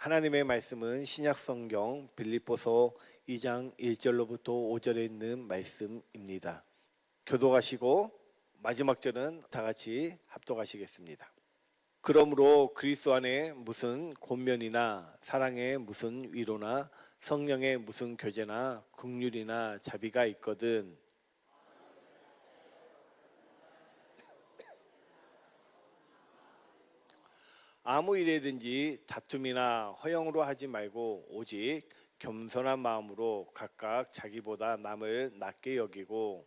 하나님의 말씀은 신약성경 빌립보서 2장 1절로부터 5절에 있는 말씀입니다. 교독하시고 마지막 절은 다 같이 합독하시겠습니다. 그러므로 그리스도 안에 무슨 권면이나 사랑에 무슨 위로나 성령의 무슨 교제나 긍휼이나 자비가 있거든 아무 일에든지 다툼이나 허영으로 하지 말고 오직 겸손한 마음으로 각각 자기보다 남을 낮게 여기고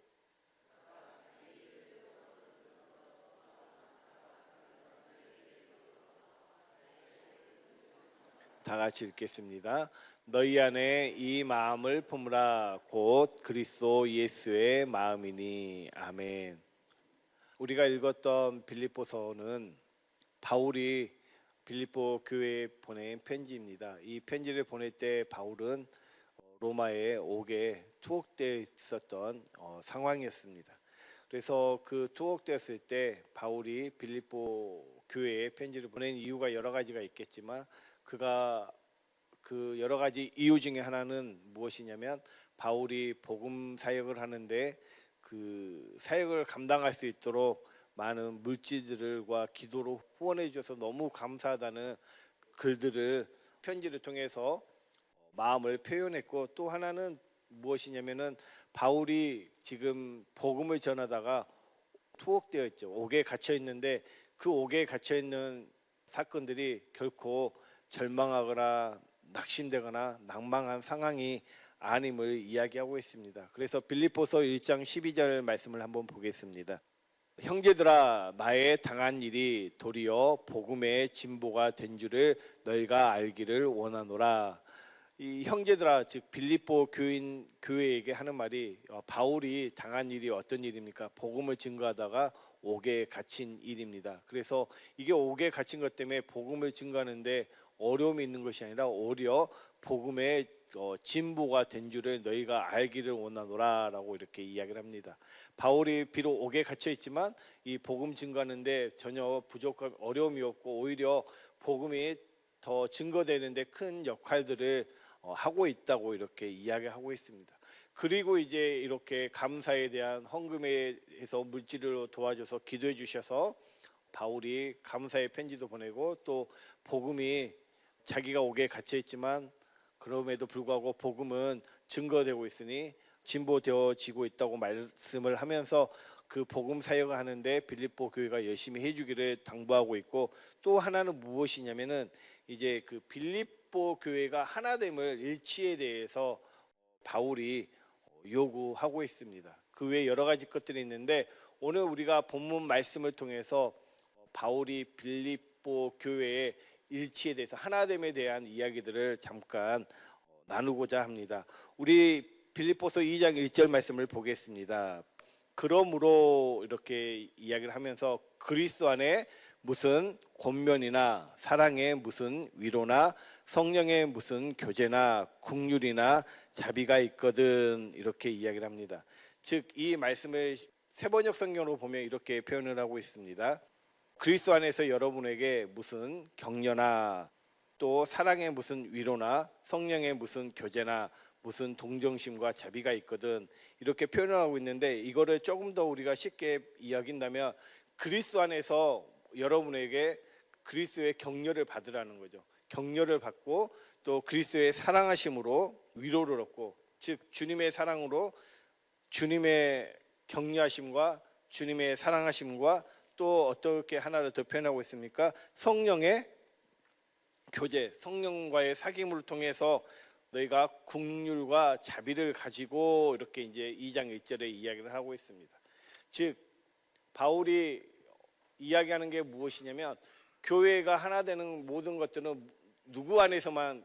다 같이 읽겠습니다. 너희 안에 이 마음을 품으라 곧 그리스도 예수의 마음이니. 아멘. 우리가 읽었던 빌립보서는 바울이 빌립보 교회에 보낸 편지입니다. 이 편지를 보낼 때 바울은 로마에 옥에 투옥되어 있었던 상황이었습니다. 그래서 그 투옥되었을 때 바울이 빌립보 교회에 편지를 보낸 이유가 여러 가지가 있겠지만 그가 그 여러 가지 이유 중에 하나는 무엇이냐면 바울이 복음 사역을 하는데 그 사역을 감당할 수 있도록 많은 물질들과 기도로 후원해 주셔서 너무 감사하다는 글들을 편지를 통해서 마음을 표현했고, 또 하나는 무엇이냐면은 바울이 지금 복음을 전하다가 투옥되어 있죠. 옥에 갇혀 있는데 그 옥에 갇혀 있는 사건들이 결코 절망하거나 낙심되거나 낭망한 상황이 아님을 이야기하고 있습니다. 그래서 빌립보서 1장 12절 말씀을 한번 보겠습니다. 형제들아, 나의 당한 일이 도리어 복음의 진보가 된 줄을 너희가 알기를 원하노라. 이 형제들아, 즉 빌립보 교회에게 하는 말이 바울이 당한 일이 어떤 일입니까? 복음을 증거하다가 옥에 갇힌 일입니다. 그래서 이게 옥에 갇힌 것 때문에 복음을 증거하는데 어려움이 있는 것이 아니라 오히려 복음의 진보가 된 줄을 너희가 알기를 원하노라 라고 이렇게 이야기를 합니다. 바울이 비록 옥에 갇혀 있지만 이 복음 증거하는데 전혀 부족한 어려움이 없고 오히려 복음이 더 증거되는데 큰 역할들을 하고 있다고 이렇게 이야기하고 있습니다. 그리고 이제 이렇게 감사에 대한 헌금에서 물질을 도와줘서 기도해 주셔서 바울이 감사의 편지도 보내고 또 복음이 자기가 옥에 갇혀 있지만 그럼에도 불구하고 복음은 증거되고 있으니 진보되어지고 있다고 말씀을 하면서 그 복음 사역을 하는데 빌립보 교회가 열심히 해주기를 당부하고 있고, 또 하나는 무엇이냐면은 이제 그 빌립보 교회가 하나됨을 일치에 대해서 바울이 요구하고 있습니다. 그 외에 여러 가지 것들이 있는데 오늘 우리가 본문 말씀을 통해서 바울이 빌립보 교회의 일치에 대해서 하나됨에 대한 이야기들을 잠깐 나누고자 합니다. 우리 빌립보서 2장 1절 말씀을 보겠습니다. 그러므로 이렇게 이야기를 하면서 그리스도 안에 무슨 권면이나 사랑의 무슨 위로나 성령의 무슨 교제나 긍휼이나 자비가 있거든 이렇게 이야기를 합니다. 즉 이 말씀을 세번역 성경으로 보면 이렇게 표현을 하고 있습니다. 그리스도 안에서 여러분에게 무슨 격려나 또 사랑의 무슨 위로나 성령의 무슨 교제나 무슨 동정심과 자비가 있거든 이렇게 표현을 하고 있는데, 이거를 조금 더 우리가 쉽게 이야기한다면 그리스도 안에서 여러분에게 그리스도의 격려를 받으라는 거죠. 격려를 받고 또 그리스도의 사랑하심으로 위로를 얻고, 즉 주님의 사랑으로 주님의 격려하심과 주님의 사랑하심과 또 어떻게 하나를 더 표현하고 있습니까? 성령의 교제, 성령과의 사귐을 통해서 너희가 긍휼과 자비를 가지고 이렇게 이제 2장 1절에 이야기를 하고 있습니다. 즉 바울이 이야기하는 게 무엇이냐면 교회가 하나 되는 모든 것들은 누구 안에서만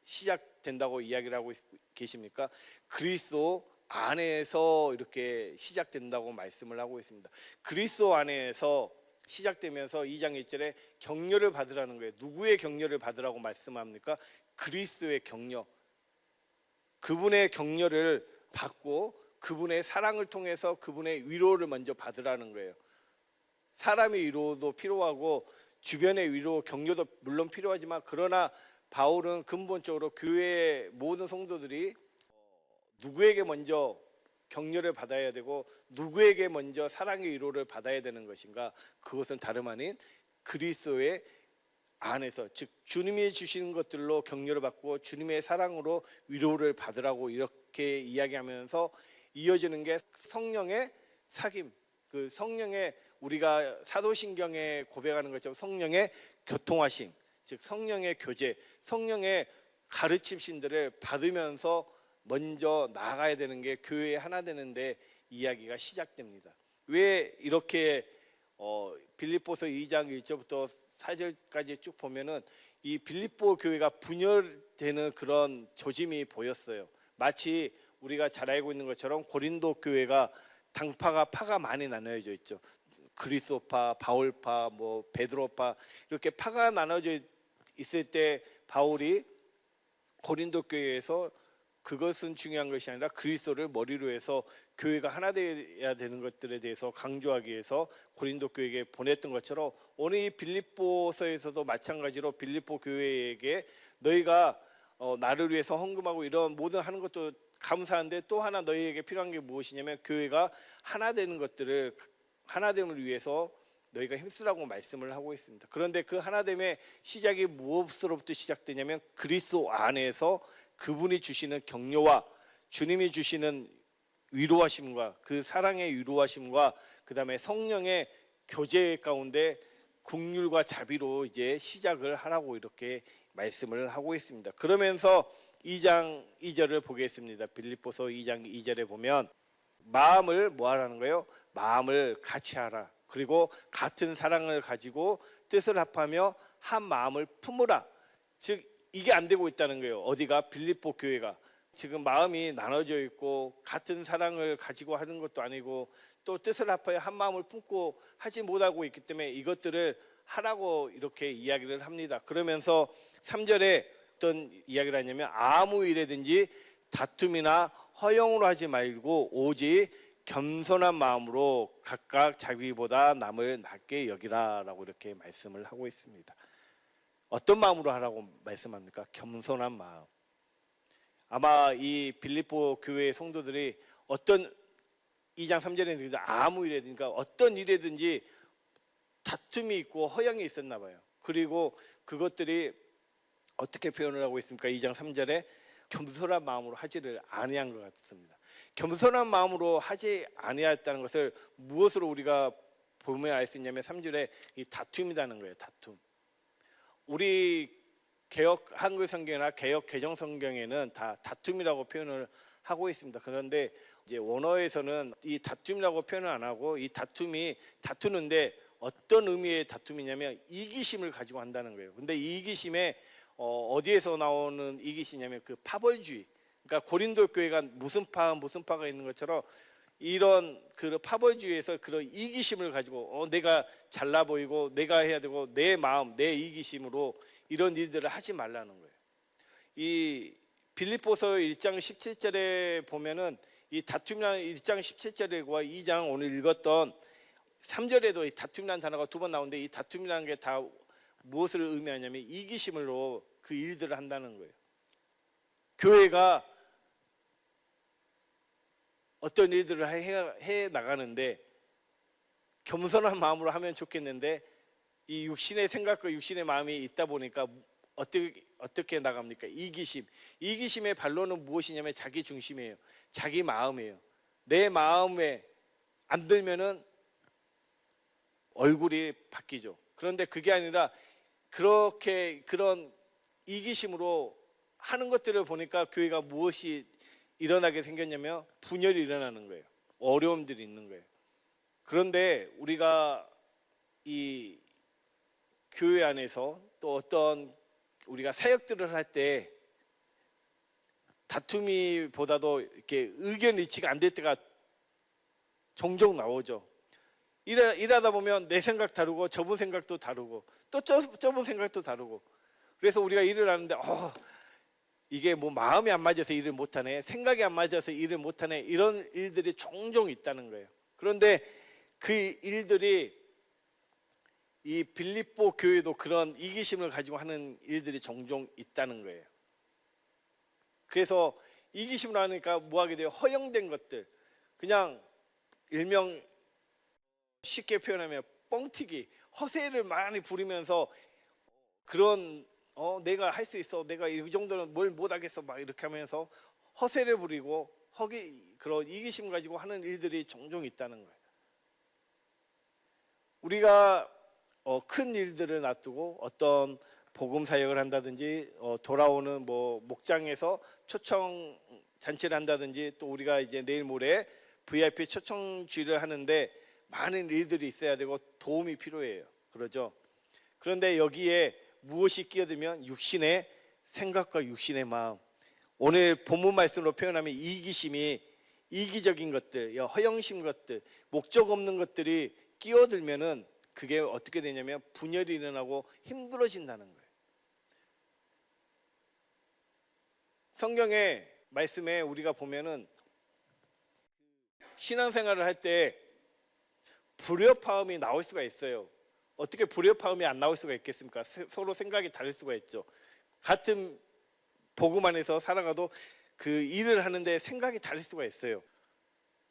시작된다고 이야기를 하고 계십니까? 그리스도 안에서 이렇게 시작된다고 말씀을 하고 있습니다. 그리스도 안에서 시작되면서 2장 1절에 격려를 받으라는 거예요. 누구의 격려를 받으라고 말씀합니까? 그리스도의 격려. 그분의 격려를 받고 그분의 사랑을 통해서 그분의 위로를 먼저 받으라는 거예요. 사람의 위로도 필요하고 주변의 위로, 격려도 물론 필요하지만 그러나 바울은 근본적으로 교회의 모든 성도들이 누구에게 먼저 격려를 받아야 되고 누구에게 먼저 사랑의 위로를 받아야 되는 것인가? 그것은 다름 아닌 그리스도의 안에서, 즉 주님이 주시는 것들로 격려를 받고 주님의 사랑으로 위로를 받으라고 이렇게 이야기하면서 이어지는 게 성령의 사귐, 그 성령의, 우리가 사도신경에 고백하는 것처럼 성령의 교통하심, 즉 성령의 교제, 성령의 가르침신들을 받으면서 먼저 나아가야 되는 게 교회에 하나 되는데 이야기가 시작됩니다. 왜 이렇게 빌립보서 2장 1절부터 4절까지 쭉 보면은 이 빌립보 교회가 분열되는 그런 조짐이 보였어요. 마치 우리가 잘 알고 있는 것처럼 고린도 교회가 파가 많이 나눠져 있죠. 그리스도파, 바울파, 뭐 베드로파, 이렇게 파가 나눠져 있을 때 바울이 고린도 교회에서 그것은 중요한 것이 아니라 그리스도를 머리로 해서 교회가 하나 되어야 되는 것들에 대해서 강조하기 위해서 고린도 교회에게 보냈던 것처럼 오늘 이 빌립보서에서도 마찬가지로 빌립보 교회에게 너희가 나를 위해서 헌금하고 이런 모든 하는 것도 감사한데 또 하나 너희에게 필요한 게 무엇이냐면 교회가 하나 되는 것들을, 하나됨을 위해서 너희가 힘쓰라고 말씀을 하고 있습니다. 그런데 그 하나됨의 시작이 무엇으로부터 시작되냐면 그리스도 안에서 그분이 주시는 격려와 주님이 주시는 위로하심과 그 사랑의 위로하심과 그 다음에 성령의 교제 가운데 긍휼과 자비로 이제 시작을 하라고 이렇게 말씀을 하고 있습니다. 그러면서 2장 2절을 보겠습니다. 빌립보서 2장 2절에 보면 마음을 뭐 하라는 거예요? 마음을 같이 하라. 그리고 같은 사랑을 가지고 뜻을 합하며 한 마음을 품으라. 즉 이게 안 되고 있다는 거예요. 어디가? 빌립보 교회가 지금 마음이 나눠져 있고 같은 사랑을 가지고 하는 것도 아니고 또 뜻을 합하여 한 마음을 품고 하지 못하고 있기 때문에 이것들을 하라고 이렇게 이야기를 합니다. 그러면서 3절에 어떤 이야기를 하냐면 아무 일에든지 다툼이나 허영으로 하지 말고 오직 겸손한 마음으로 각각 자기보다 남을 낮게 여기라라고 이렇게 말씀을 하고 있습니다. 어떤 마음으로 하라고 말씀합니까? 겸손한 마음. 아마 이 빌립보 교회의 성도들이 어떤 2장 3절에 아무 일이든지 그러니까 어떤 일이든지 다툼이 있고 허영이 있었나 봐요. 그리고 그것들이 어떻게 표현을 하고 있습니까? 2장 3절에 겸손한 마음으로 하지를 아니한 것 같습니다. 겸손한 마음으로 하지 아니했다는 것을 무엇으로 우리가 보면 알 수 있냐면 3절에 이 다툼이라는 거예요. 다툼. 우리 개역 한글 성경이나 개역 개정 성경에는 다 다툼이라고 표현을 하고 있습니다. 그런데 이제 원어에서는 이 다툼이라고 표현을 안 하고 이 다툼이 다투는데 어떤 의미의 다툼이냐면 이기심을 가지고 한다는 거예요. 근데 이 이기심에 어디에서 나오는 이기심이냐면 그 파벌주의. 그러니까 고린도 교회가 무슨 파가 있는 것처럼 이런 그 파벌주의에서 그런 이기심을 가지고 내가 잘나 보이고 내가 해야 되고 내 마음, 내 이기심으로 이런 일들을 하지 말라는 거예요. 이 빌립보서 1장 17절에 보면은 이 다툼이라는 1장 17절과 2장 오늘 읽었던 3절에도 이 다툼이라는 단어가 두 번 나오는데 이 다툼이라는 게 다 무엇을 의미하냐면 이기심으로 그 일들을 한다는 거예요. 교회가 어떤 일들을 해 나가는데 겸손한 마음으로 하면 좋겠는데 이 육신의 생각과 육신의 마음이 있다 보니까 어떻게 나갑니까? 이기심. 이기심의 반론은 무엇이냐면 자기 중심이에요. 자기 마음이에요. 내 마음에 안 들면은 얼굴이 바뀌죠. 그런데 그게 아니라 그런 이기심으로 하는 것들을 보니까 교회가 무엇이 일어나게 생겼냐면 분열이 일어나는 거예요. 어려움들이 있는 거예요. 그런데 우리가 이 교회 안에서 또 어떤 우리가 사역들을 할 때 다툼이보다도 이렇게 의견 일치가 안 될 때가 종종 나오죠. 일하다 보면 내 생각 다르고 저분 생각도 다르고 또 저분 생각도 다르고 그래서 우리가 일을 하는데 이게 뭐 마음이 안 맞아서 일을 못하네, 생각이 안 맞아서 일을 못하네, 이런 일들이 종종 있다는 거예요. 그런데 그 일들이 이 빌립보 교회도 그런 이기심을 가지고 하는 일들이 종종 있다는 거예요. 그래서 이기심을 하니까 뭐 하게 돼요? 허용된 것들, 그냥 일명 쉽게 표현하면 뻥튀기, 허세를 많이 부리면서 그런 내가 할 수 있어, 내가 이 정도는 뭘 못하겠어, 막 이렇게 하면서 허세를 부리고 그런 이기심 가지고 하는 일들이 종종 있다는 거예요. 우리가 큰 일들을 놔두고 어떤 복음 사역을 한다든지 돌아오는 목장에서 초청 잔치를 한다든지, 또 우리가 이제 내일 모레 VIP 초청주의를 하는데 많은 일들이 있어야 되고 도움이 필요해요. 그러죠. 그런데 여기에 무엇이 끼어들면 육신의 생각과 육신의 마음, 오늘 본문 말씀으로 표현하면 이기심이, 이기적인 것들, 허영심 것들, 목적 없는 것들이 끼어들면은 그게 어떻게 되냐면 분열이 일어나고 힘들어진다는 거예요. 성경의 말씀에 우리가 보면은 신앙생활을 할 때 불협화음이 나올 수가 있어요. 어떻게 불협화음이 안 나올 수가 있겠습니까? 서로 생각이 다를 수가 있죠. 같은 복음 안에서 살아가도 그 일을 하는데 생각이 다를 수가 있어요.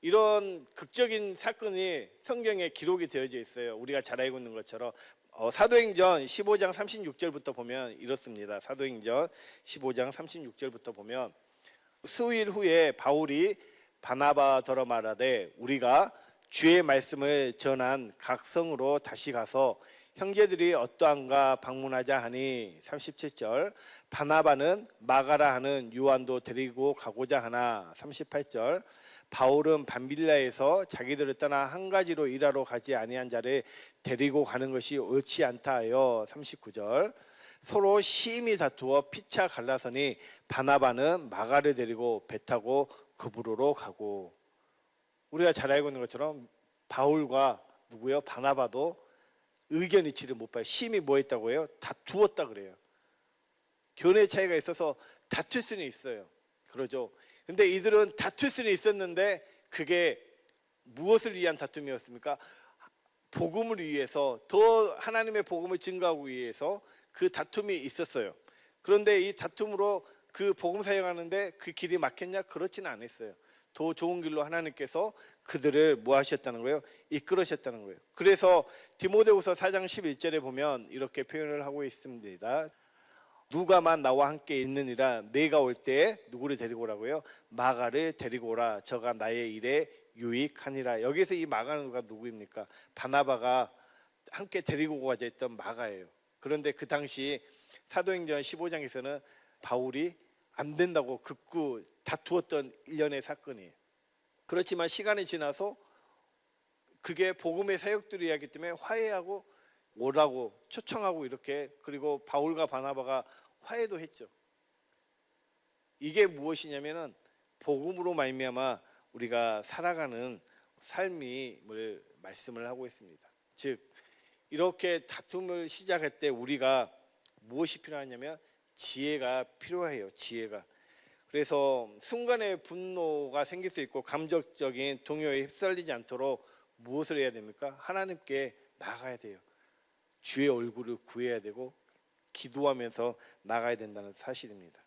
이런 극적인 사건이 성경에 기록이 되어져 있어요. 우리가 잘 알고 있는 것처럼 사도행전 15장 36절부터 보면 이렇습니다. 사도행전 15장 36절부터 보면 수일 후에 바울이 바나바더러 말하되 우리가 주의 말씀을 전한 각 성으로 다시 가서 형제들이 어떠한가 방문하자 하니 37절 바나바는 마가라 하는 요한도 데리고 가고자 하나 38절 바울은 밤빌라에서 자기들을 떠나 한 가지로 일하러 가지 아니한 자를 데리고 가는 것이 옳지 않다 하여 39절 서로 심히 다투어 피차 갈라서니 바나바는 마가를 데리고 배 타고 그브로로 가고, 우리가 잘 알고 있는 것처럼 바울과 누구요? 바나바도 의견 일치를 못 봐요. 심히 뭐 했다고 해요? 다투었다 그래요. 견해 차이가 있어서 다툴 수는 있어요. 그러죠. 근데 이들은 다툴 수는 있었는데 그게 무엇을 위한 다툼이었습니까? 복음을 위해서, 더 하나님의 복음을 증거하기 위해서 그 다툼이 있었어요. 그런데 이 다툼으로 그 복음 사역하는데 그 길이 막혔냐? 그렇지는 않았어요. 더 좋은 길로 하나님께서 그들을 뭐 하셨다는 거예요? 이끌으셨다는 거예요. 그래서 디모데후서 4장 11절에 보면 이렇게 표현을 하고 있습니다. 누가만 나와 함께 있느니라 내가 올 때 누구를 데리고 오라고요? 마가를 데리고 오라. 저가 나의 일에 유익하니라. 여기서 이 마가는 누구입니까? 바나바가 함께 데리고 가자 했던 마가예요. 그런데 그 당시 사도행전 15장에서는 바울이 안 된다고 극구 다투었던 일련의 사건이에요. 그렇지만 시간이 지나서 그게 복음의 사역들이 하기 때문에 화해하고 오라고 초청하고 이렇게, 그리고 바울과 바나바가 화해도 했죠. 이게 무엇이냐면은 복음으로 말미암아 우리가 살아가는 삶임을 말씀을 하고 있습니다. 즉 이렇게 다툼을 시작할 때 우리가 무엇이 필요하냐면 지혜가 필요해요. 지혜가. 그래서 순간의 분노가 생길 수 있고 감정적인 동요에 휩쓸리지 않도록 무엇을 해야 됩니까? 하나님께 나가야 돼요. 주의 얼굴을 구해야 되고 기도하면서 나가야 된다는 사실입니다.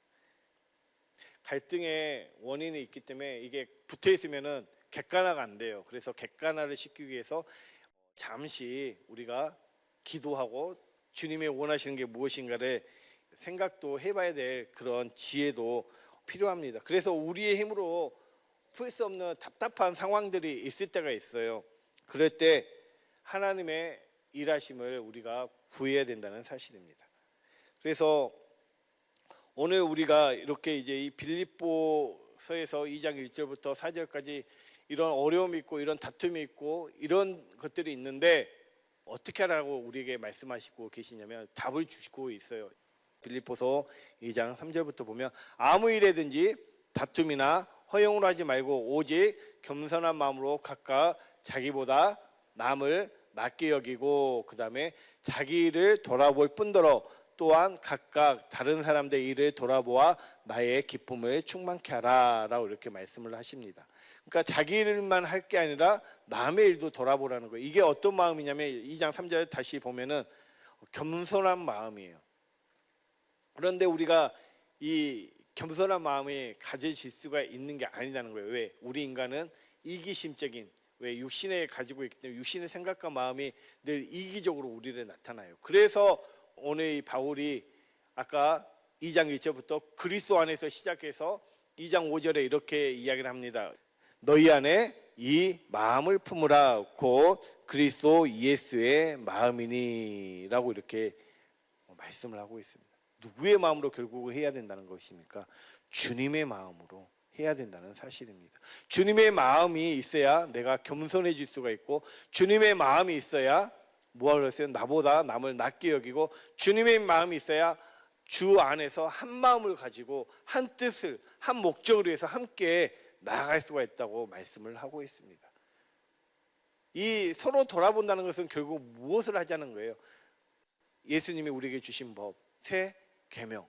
갈등의 원인이 있기 때문에 이게 붙어 있으면은 객관화가 안 돼요. 그래서 객관화를 시키기 위해서 잠시 우리가 기도하고 주님이 원하시는 게 무엇인가를 생각도 해봐야 될 그런 지혜도 필요합니다. 그래서 우리의 힘으로 풀 수 없는 답답한 상황들이 있을 때가 있어요. 그럴 때 하나님의 일하심을 우리가 구해야 된다는 사실입니다. 그래서 오늘 우리가 이렇게 이제 이 빌립보서에서 2장 1절부터 4절까지 이런 어려움이 있고 이런 다툼이 있고 이런 것들이 있는데 어떻게 하라고 우리에게 말씀하시고 계시냐면 답을 주시고 있어요. 빌립보서 2장 3절부터 보면 아무 일에든지 다툼이나 허용을 하지 말고 오직 겸손한 마음으로 각각 자기보다 남을 낮게 여기고 그 다음에 자기를 돌아볼 뿐더러 또한 각각 다른 사람들의 일을 돌아보아 나의 기쁨을 충만케 하라 라고 이렇게 말씀을 하십니다. 그러니까 자기 일만 할 게 아니라 남의 일도 돌아보라는 거예요. 이게 어떤 마음이냐면 2장 3절 다시 보면은 겸손한 마음이에요. 그런데 우리가 이 겸손한 마음이 가져질 수가 있는 게 아니라는 거예요. 왜? 우리 인간은 이기심적인, 왜 육신에 가지고 있기 때문에 육신의 생각과 마음이 늘 이기적으로 우리를 나타나요. 그래서 오늘 이 바울이 아까 2장 1절부터 그리스도 안에서 시작해서 2장 5절에 이렇게 이야기를 합니다. 너희 안에 이 마음을 품으라 곧 그리스도 예수의 마음이니 라고 이렇게 말씀을 하고 있습니다. 누구의 마음으로 결국은 해야 된다는 것입니까? 주님의 마음으로 해야 된다는 사실입니다. 주님의 마음이 있어야 내가 겸손해질 수가 있고, 주님의 마음이 있어야 뭐라 그랬어요? 나보다 남을 낮게 여기고, 주님의 마음이 있어야 주 안에서 한 마음을 가지고 한 뜻을, 한 목적을 위해서 함께 나아갈 수가 있다고 말씀을 하고 있습니다. 이 서로 돌아본다는 것은 결국 무엇을 하자는 거예요? 예수님이 우리에게 주신 법, 새 계명,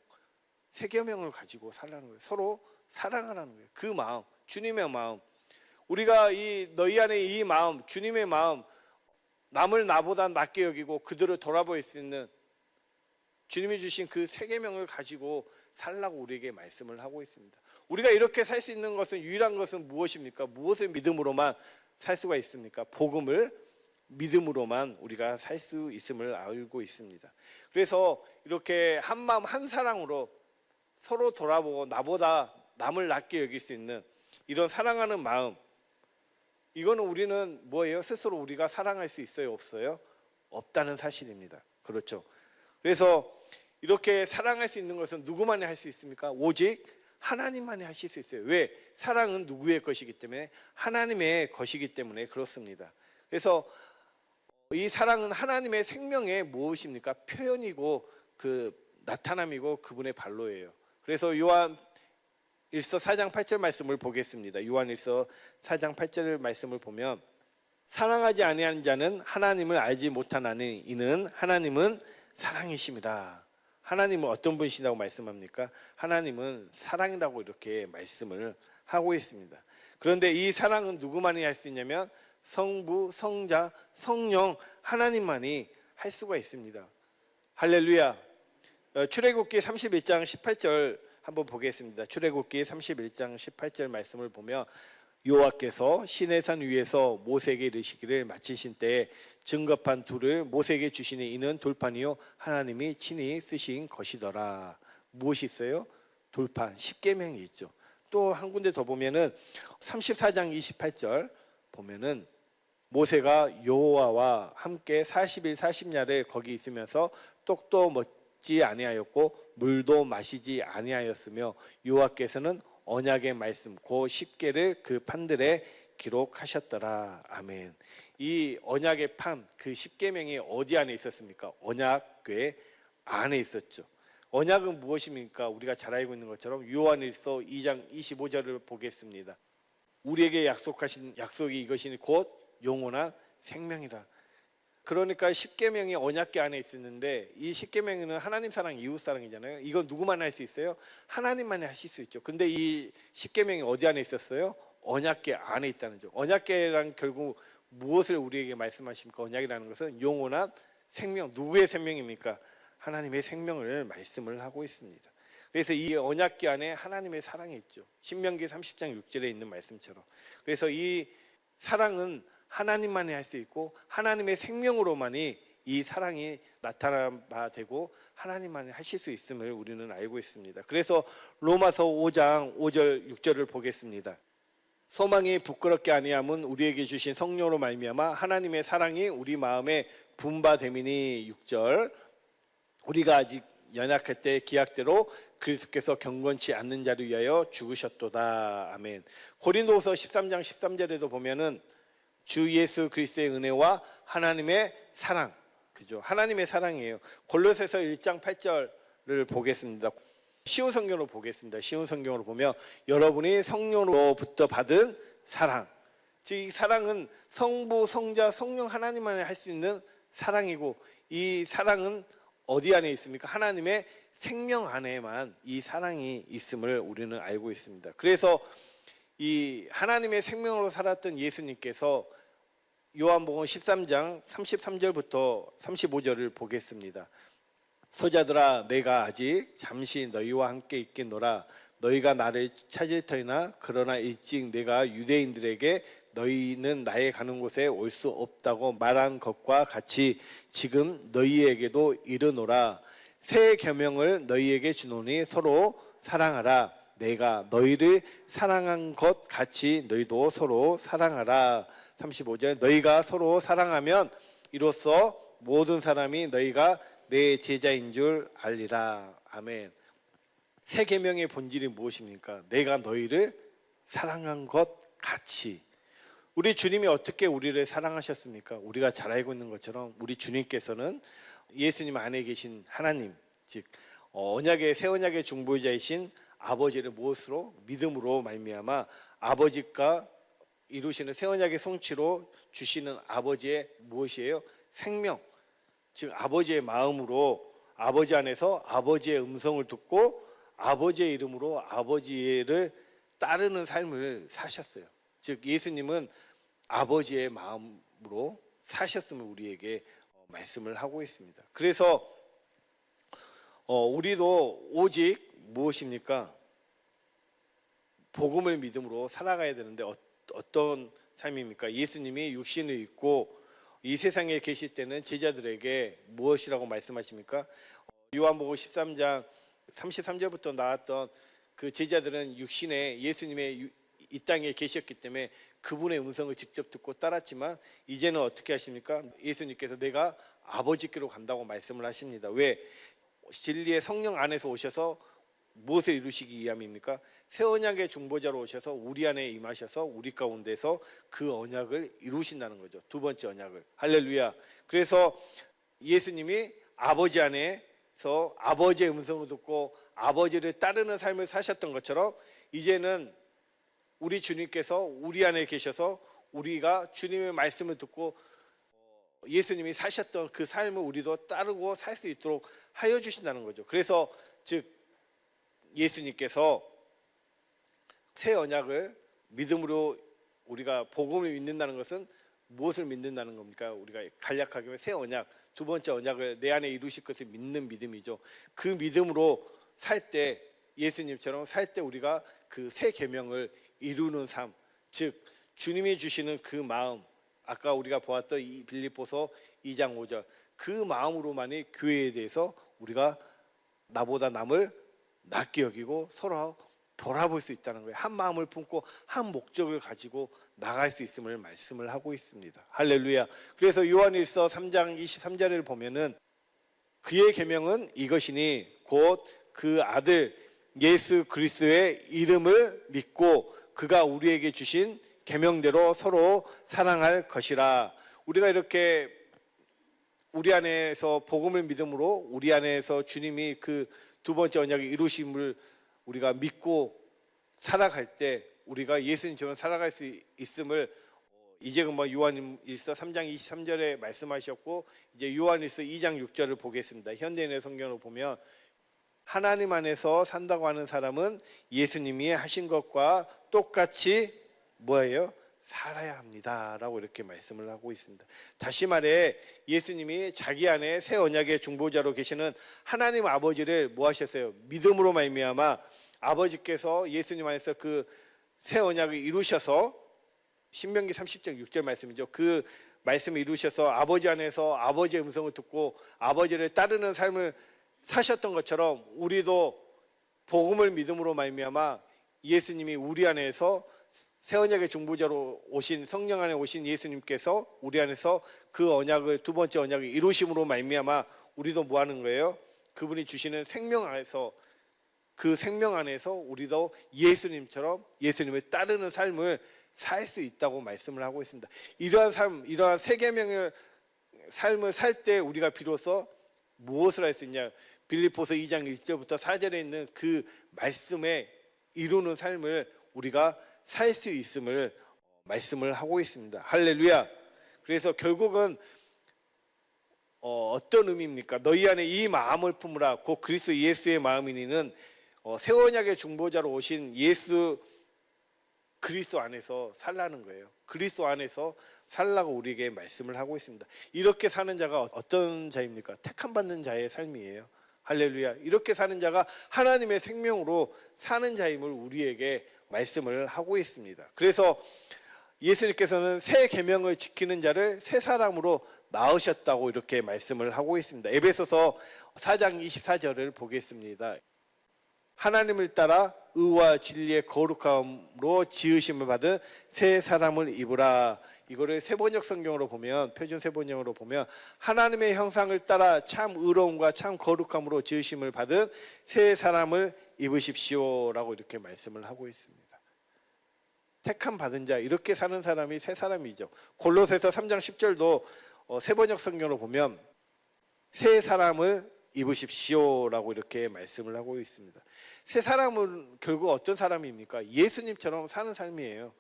새 계명을 가지고 살라는 거예요. 서로 사랑하라는 거예요. 그 마음, 주님의 마음. 우리가 이 너희 안에 이 마음, 주님의 마음, 남을 나보다 낮게 여기고 그들을 돌아볼 수 있는 주님이 주신 그 새 계명을 가지고 살라고 우리에게 말씀을 하고 있습니다. 우리가 이렇게 살 수 있는 것은, 유일한 것은 무엇입니까? 무엇을 믿음으로만 살 수가 있습니까? 복음을 믿음으로만 우리가 살 수 있음을 알고 있습니다. 그래서 이렇게 한 마음 한 사랑으로 서로 돌아보고 나보다 남을 낮게 여길 수 있는 이런 사랑하는 마음, 이거는 우리는 뭐예요? 스스로 우리가 사랑할 수 있어요? 없어요? 없다는 사실입니다. 그렇죠? 그래서 이렇게 사랑할 수 있는 것은 누구만이 할 수 있습니까? 오직 하나님만이 하실 수 있어요. 왜? 사랑은 누구의 것이기 때문에? 하나님의 것이기 때문에 그렇습니다. 그래서 이 사랑은 하나님의 생명의 무엇입니까? 표현이고 그 나타남이고 그분의 발로예요. 그래서 요한 1서 4장 8절 말씀을 보겠습니다. 요한 1서 4장 8절 말씀을 보면, 사랑하지 아니하는 자는 하나님을 알지 못하나니 이는 하나님은 사랑이심이라. 하나님은 어떤 분이시라고 말씀합니까? 하나님은 사랑이라고 이렇게 말씀을 하고 있습니다. 그런데 이 사랑은 누구만이 할 수 있냐면 성부, 성자, 성령 하나님만이 할 수가 있습니다. 할렐루야. 출애굽기 31장 18절 한번 보겠습니다. 출애굽기 31장 18절 말씀을 보면, 여호와께서 시내산 위에서 모세에게 이르시기를 마치신 때에 증거판 둘을 모세에게 주시니 이는 돌판이요 하나님이 친히 쓰신 것이더라. 무엇이 있어요? 돌판, 십계명이 있죠. 또 한 군데 더 보면은 34장 28절 보면은 모세가 여호와와 함께 40일 40야를 거기 있으면서 떡도 먹지 아니하였고 물도 마시지 아니하였으며 여호와께서는 언약의 말씀 그 십계를 그 판들에 기록하셨더라. 아멘. 이 언약의 판, 그 십계명이 어디 안에 있었습니까? 언약궤 안에 있었죠. 언약은 무엇입니까? 우리가 잘 알고 있는 것처럼 요한일서 2장 25절을 보겠습니다. 우리에게 약속하신 약속이 이것이니 곧 영원한 생명이라. 그러니까 십계명이 언약궤 안에 있었는데, 이 십계명은 하나님 사랑, 이웃 사랑이잖아요. 이건 누구만 할 수 있어요? 하나님만이 하실 수 있죠. 근데 이 십계명이 어디 안에 있었어요? 언약궤 안에 있다는 점. 언약궤란 결국 무엇을 우리에게 말씀하십니까? 언약이라는 것은 영원한 생명. 누구의 생명입니까? 하나님의 생명을 말씀을 하고 있습니다. 그래서 이 언약궤 안에 하나님의 사랑이 있죠. 신명기 30장 6절에 있는 말씀처럼. 그래서 이 사랑은 하나님만이 할 수 있고 하나님의 생명으로만이 이 사랑이 나타나야 되고 하나님만이 하실 수 있음을 우리는 알고 있습니다. 그래서 로마서 5장 5절 6절을 보겠습니다. 소망이 부끄럽게 아니함은 우리에게 주신 성령으로 말미암아 하나님의 사랑이 우리 마음에 분바됨이니. 6절, 우리가 아직 연약할 때 기약대로 그리스도께서 경건치 않는 자를 위하여 죽으셨도다. 아멘. 고린도후서 13장 13절에도 보면은 주 예수 그리스도의 은혜와 하나님의 사랑, 그죠? 하나님의 사랑이에요. 골로새서 1장 8절을 보겠습니다. 쉬운 성경으로 보겠습니다. 쉬운 성경으로 보면, 여러분이 성령으로부터 받은 사랑, 즉 이 사랑은 성부, 성자, 성령 하나님만이 할 수 있는 사랑이고, 이 사랑은 어디 안에 있습니까? 하나님의 생명 안에만 이 사랑이 있음을 우리는 알고 있습니다. 그래서 이 하나님의 생명으로 살았던 예수님께서 요한복음 13장 33절부터 35절을 보겠습니다. 소자들아, 내가 아직 잠시 너희와 함께 있겠노라. 너희가 나를 찾을 터이나 그러나 일찍 내가 유대인들에게 너희는 나의 가는 곳에 올 수 없다고 말한 것과 같이 지금 너희에게도 이르노라. 새 계명을 너희에게 주노니 서로 사랑하라. 내가 너희를 사랑한 것 같이 너희도 서로 사랑하라. 35절, 너희가 서로 사랑하면 이로써 모든 사람이 너희가 내 제자인 줄 알리라. 아멘. 새 계명의 본질이 무엇입니까? 내가 너희를 사랑한 것 같이. 우리 주님이 어떻게 우리를 사랑하셨습니까? 우리가 잘 알고 있는 것처럼 우리 주님께서는 예수님 안에 계신 하나님, 즉 언약의 새 언약의 중보자이신 아버지를 무엇으로? 믿음으로 말미암아 아버지가 이루시는 새 언약의 성취로 주시는 아버지의 무엇이에요? 생명. 즉 아버지의 마음으로 아버지 안에서 아버지의 음성을 듣고 아버지의 이름으로 아버지를 따르는 삶을 사셨어요. 즉 예수님은 아버지의 마음으로 사셨음을 우리에게 말씀을 하고 있습니다. 그래서 우리도 오직 무엇입니까? 복음을 믿음으로 살아가야 되는데 어떤 삶입니까? 예수님이 육신을 입고 이 세상에 계실 때는 제자들에게 무엇이라고 말씀하십니까? 요한복음 13장 33절부터 나왔던 그 제자들은 육신에 예수님의 이 땅에 계셨기 때문에 그분의 음성을 직접 듣고 따랐지만 이제는 어떻게 하십니까? 예수님께서 내가 아버지께로 간다고 말씀을 하십니다. 왜? 진리의 성령 안에서 오셔서 무엇을 이루시기 위함입니까? 새 언약의 중보자로 오셔서 우리 안에 임하셔서 우리 가운데서 그 언약을 이루신다는 거죠. 두 번째 언약을. 할렐루야. 그래서 예수님이 아버지 안에서 아버지의 음성을 듣고 아버지를 따르는 삶을 사셨던 것처럼 이제는 우리 주님께서 우리 안에 계셔서 우리가 주님의 말씀을 듣고 예수님이 사셨던 그 삶을 우리도 따르고 살 수 있도록 하여 주신다는 거죠. 그래서 즉 예수님께서 새 언약을 믿음으로 우리가 복음을 믿는다는 것은 무엇을 믿는다는 겁니까? 우리가 간략하게 새 언약, 두 번째 언약을 내 안에 이루실 것을 믿는 믿음이죠. 그 믿음으로 살 때 예수님처럼 살 때 우리가 그 새 계명을 이루는 삶, 즉 주님이 주시는 그 마음, 아까 우리가 보았던 이 빌립보서 2장 5절 그 마음으로만이 교회에 대해서 우리가 나보다 남을 낮게 여기고 서로 돌아볼 수 있다는 거예요. 한 마음을 품고 한 목적을 가지고 나갈 수 있음을 말씀을 하고 있습니다. 할렐루야. 그래서 요한일서 3장 23절을 보면은 그의 계명은 이것이니 곧 그 아들 예수 그리스도의 이름을 믿고 그가 우리에게 주신 계명대로 서로 사랑할 것이라. 우리가 이렇게 우리 안에서 복음을 믿음으로 우리 안에서 주님이 그 두 번째 언약의 이루심을 우리가 믿고 살아갈 때 우리가 예수님처럼 살아갈 수 있음을 이제 금방 요한일서 3장 23절에 말씀하셨고 이제 요한일서 2장 6절을 보겠습니다. 현대인의 성경을 보면 하나님 안에서 산다고 하는 사람은 예수님이 하신 것과 똑같이 뭐예요? 살아야 합니다 라고 이렇게 말씀을 하고 있습니다. 다시 말해 예수님이 자기 안에 새 언약의 중보자로 계시는 하나님 아버지를 뭐 하셨어요? 믿음으로 말미암아 아버지께서 예수님 안에서 그 새 언약을 이루셔서 신명기 30장 6절 말씀이죠. 그 말씀을 이루셔서 아버지 안에서 아버지의 음성을 듣고 아버지를 따르는 삶을 사셨던 것처럼 우리도 복음을 믿음으로 말미암아 예수님이 우리 안에서 새 언약의 중보자로 오신 성령 안에 오신 예수님께서 우리 안에서 그 언약을 두 번째 언약을 이루심으로 말미암아 우리도 뭐 하는 거예요? 그분이 주시는 생명 안에서 그 생명 안에서 우리도 예수님처럼 예수님을 따르는 삶을 살 수 있다고 말씀을 하고 있습니다. 이러한 삶, 이러한 새 계명의 삶을 살 때 우리가 비로소 무엇을 할 수 있냐? 빌립보서 2장 1절부터 4절에 있는 그 말씀에 이루는 삶을 우리가 살 수 있음을 말씀을 하고 있습니다. 할렐루야. 그래서 결국은 어떤 의미입니까? 너희 안에 이 마음을 품으라 곧 그리스도 예수의 마음이니는 새 언약의 중보자로 오신 예수 그리스도 안에서 살라는 거예요. 그리스도 안에서 살라고 우리에게 말씀을 하고 있습니다. 이렇게 사는 자가 어떤 자입니까? 택함 받는 자의 삶이에요. 할렐루야. 이렇게 사는 자가 하나님의 생명으로 사는 자임을 우리에게 말씀을 하고 있습니다. 그래서 예수님께서는 새 계명을 지키는 자를 새 사람으로 낳으셨다고 이렇게 말씀을 하고 있습니다. 에베소서 4장 24절을 보겠습니다. 하나님을 따라 의와 진리의 거룩함으로 지으심을 받은 새 사람을 입으라. 이거를 세번역 성경으로 보면, 표준 세번역으로 보면 하나님의 형상을 따라 참 의로움과 참 거룩함으로 지으심을 받은 새 사람을 입으십시오라고 이렇게 말씀을 하고 있습니다. 택함 받은 자, 이렇게 사는 사람이 새 사람이죠. 골로새서 3장 10절도 세번역 성경으로 보면 새 사람을 입으십시오라고 이렇게 말씀을 하고 있습니다. 새 사람은 결국 어떤 사람입니까? 예수님처럼 사는 삶이에요.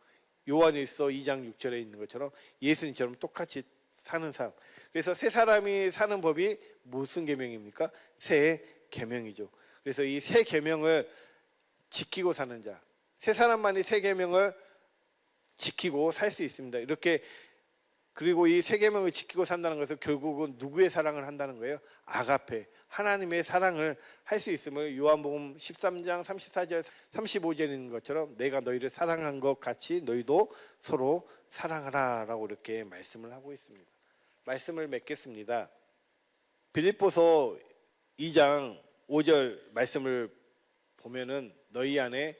요한일서 2장 6절에 있는 것처럼 예수님처럼 똑같이 사는 삶. 그래서 새 사람이 사는 법이 무슨 계명입니까? 새 계명이죠. 그래서 이 새 계명을 지키고 사는 자, 새 사람만이 새 계명을 지키고 살 수 있습니다. 이렇게, 그리고 이 새 계명을 지키고 산다는 것은 결국은 누구의 사랑을 한다는 거예요? 아가페, 하나님의 사랑을 할 수 있음을 요한복음 13장 34절 35절에 있는 것처럼 내가 너희를 사랑한 것 같이 너희도 서로 사랑하라 라고 이렇게 말씀을 하고 있습니다. 말씀을 맺겠습니다. 빌립보서 2장 5절 말씀을 보면은 너희 안에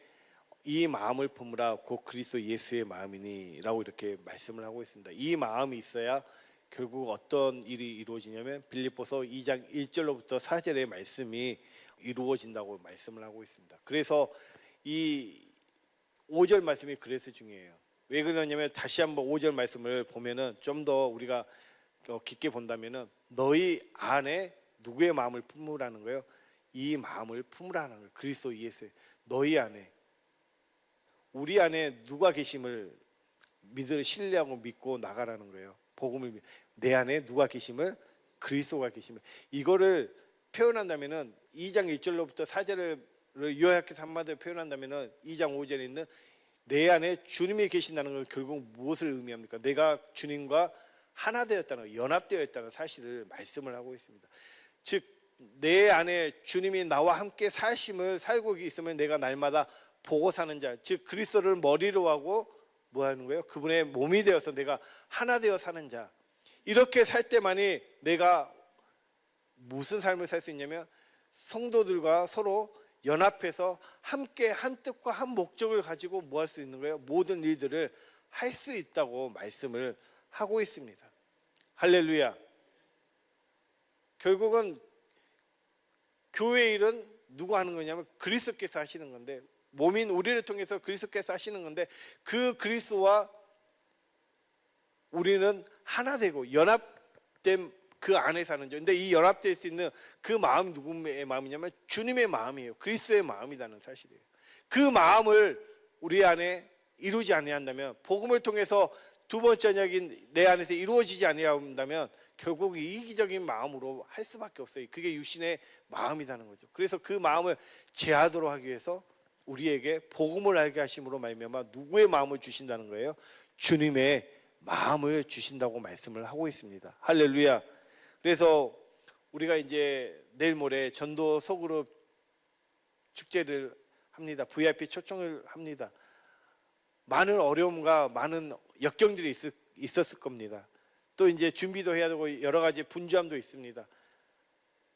이 마음을 품으라 곧 그리스도 예수의 마음이니 라고 이렇게 말씀을 하고 있습니다. 이 마음이 있어야 결국 어떤 일이 이루어지냐면 빌립보서 2장 1절로부터 4절의 말씀이 이루어진다고 말씀을 하고 있습니다. 그래서 이 5절 말씀이 그래서 중요해요. 왜 그러냐면 다시 한번 5절 말씀을 보면은 좀 더 우리가 깊게 본다면은 너희 안에 누구의 마음을 품으라는 거예요? 이 마음을 품으라는 거예요. 그리스도 예수의, 너희 안에, 우리 안에 누가 계심을 신뢰하고 믿고 나가라는 거예요. 복음을, 내 안에 누가 계심을, 그리스도가 계심을. 이거를 표현한다면은 2장 1절로부터 4절을 요약해서 한마디로 표현한다면은 2장 5절에 있는 내 안에 주님이 계신다는 건 결국 무엇을 의미합니까? 내가 주님과 하나 되었다는, 연합되어 있다는 사실을 말씀을 하고 있습니다. 즉 내 안에 주님이 나와 함께 사심을 살고 있으면 내가 날마다 보고 사는 자, 즉 그리스도를 머리로 하고 뭐 하는 거예요? 그분의 몸이 되어서 내가 하나 되어 사는 자. 이렇게 살 때만이 내가 무슨 삶을 살 수 있냐면 성도들과 서로 연합해서 함께 한 뜻과 한 목적을 가지고 뭐 할 수 있는 거예요? 모든 일들을 할 수 있다고 말씀을 하고 있습니다. 할렐루야. 결국은 교회 일은 누가 하는 거냐면 그리스도께서 하시는 건데, 몸인 우리를 통해서 그리스도께서 하시는 건데, 그 그리스도와 우리는 하나 되고 연합된 그 안에 사는 자. 근데 이 연합될 수 있는 그 마음이 누구의 마음이냐면 주님의 마음이에요. 그리스도의 마음이라는 사실이에요. 그 마음을 우리 안에 이루지 아니한다면, 복음을 통해서 두 번째 언약인 내 안에서 이루어지지 아니한다면 결국 이기적인 마음으로 할 수밖에 없어요. 그게 육신의 마음이라는 거죠. 그래서 그 마음을 제하도록 하기 위해서 우리에게 복음을 알게 하심으로 말미암아 누구의 마음을 주신다는 거예요? 주님의 마음을 주신다고 말씀을 하고 있습니다. 할렐루야. 그래서 우리가 이제 내일 모레 전도 소그룹 축제를 합니다. VIP 초청을 합니다. 많은 어려움과 많은 역경들이 있었을 겁니다. 또 이제 준비도 해야 되고 여러 가지 분주함도 있습니다.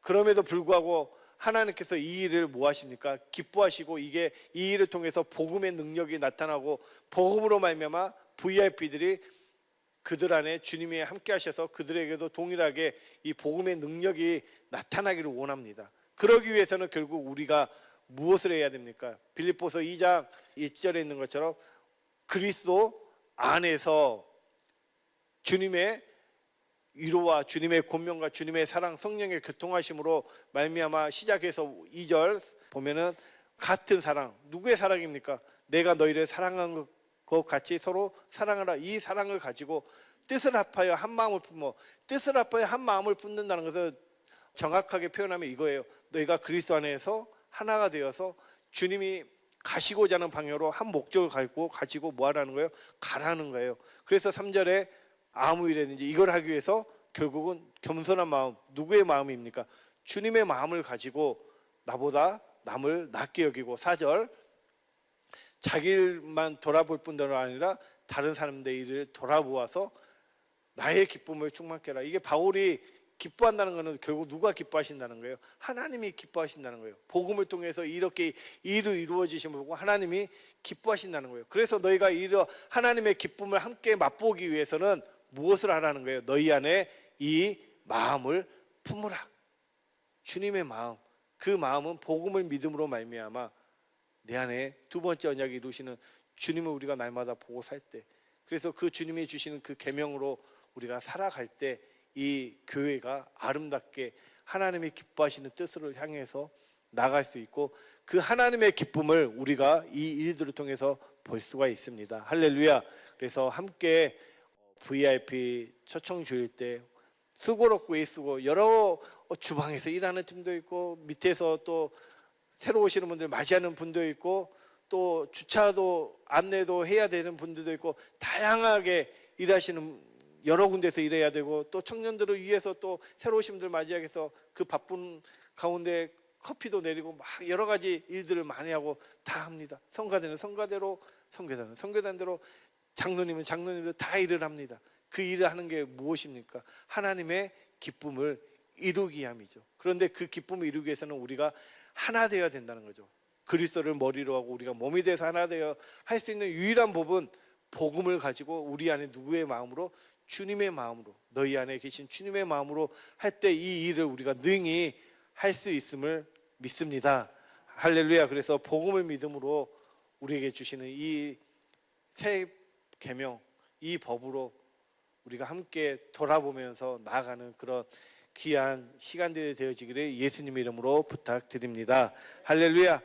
그럼에도 불구하고 하나님께서 이 일을 뭐 하십니까? 기뻐하시고 이게 이 일을 통해서 복음의 능력이 나타나고 복음으로 말미암아 VIP들이 그들 안에 주님이 함께 하셔서 그들에게도 동일하게 이 복음의 능력이 나타나기를 원합니다. 그러기 위해서는 결국 우리가 무엇을 해야 됩니까? 빌립보서 2장 1절에 있는 것처럼 그리스도 안에서 주님의 위로와 주님의 권면과 주님의 사랑, 성령의 교통하심으로 말미암아 시작해서 2절 보면은 같은 사랑, 누구의 사랑입니까? 내가 너희를 사랑한 것 그 같이 서로 사랑하라. 이 사랑을 가지고 뜻을 합하여 한 마음을 품어. 뜻을 합하여 한 마음을 품는다는 것은 정확하게 표현하면 이거예요. 너희가 그리스도 안에서 하나가 되어서 주님이 가시고자 하는 방향으로 한 목적을 가지고 뭐 하라는 거예요? 가라는 거예요. 그래서 3절에 아무 일이든지 이걸 하기 위해서 결국은 겸손한 마음, 누구의 마음입니까? 주님의 마음을 가지고 나보다 남을 낮게 여기고, 4절 자기 일만 돌아볼 뿐더러 아니라 다른 사람들의 일을 돌아보아서 나의 기쁨을 충만케 하라. 이게 바울이 기뻐한다는 것은 결국 누가 기뻐하신다는 거예요? 하나님이 기뻐하신다는 거예요. 복음을 통해서 이렇게 일이 이루어지심을 보고 하나님이 기뻐하신다는 거예요. 그래서 너희가 하나님의 기쁨을 함께 맛보기 위해서는 무엇을 하라는 거예요? 너희 안에 이 마음을 품으라. 주님의 마음, 그 마음은 복음을 믿음으로 말미암아 내 안에 두 번째 언약을 이루시는 주님을 우리가 날마다 보고 살 때, 그래서 그 주님이 주시는 그 계명으로 우리가 살아갈 때 이 교회가 아름답게 하나님이 기뻐하시는 뜻을 향해서 나갈 수 있고, 그 하나님의 기쁨을 우리가 이 일들을 통해서 볼 수가 있습니다. 할렐루야. 그래서 함께 VIP 초청 주일 때 수고롭고 애쓰고, 여러 주방에서 일하는 팀도 있고, 밑에서 또 새로 오시는 분들 맞이하는 분도 있고, 또 주차도 안내도 해야 되는 분들도 있고, 다양하게 일하시는 여러 군데서 일해야 되고, 또 청년들을 위해서 또 새로 오신 분들 맞이하기 위해서 그 바쁜 가운데 커피도 내리고 막 여러 가지 일들을 많이 하고 다 합니다. 성가대는 성가대로, 선교사는 선교단대로, 장로님은 장로님들 다 일을 합니다. 그 일을 하는 게 무엇입니까? 하나님의 기쁨을 이루기 위함이죠. 그런데 그 기쁨을 이루기 위해서는 우리가 하나 되어야 된다는 거죠. 그리스도를 머리로 하고 우리가 몸이 돼서 하나 되어 할 수 있는 유일한 법은 복음을 가지고 우리 안에 누구의 마음으로? 주님의 마음으로, 너희 안에 계신 주님의 마음으로 할 때 이 일을 우리가 능히 할 수 있음을 믿습니다. 할렐루야. 그래서 복음을 믿음으로 우리에게 주시는 이 새 계명, 이 법으로 우리가 함께 돌아보면서 나아가는 그런 귀한 시간들이 되어지기를 예수님 이름으로 부탁드립니다. 할렐루야.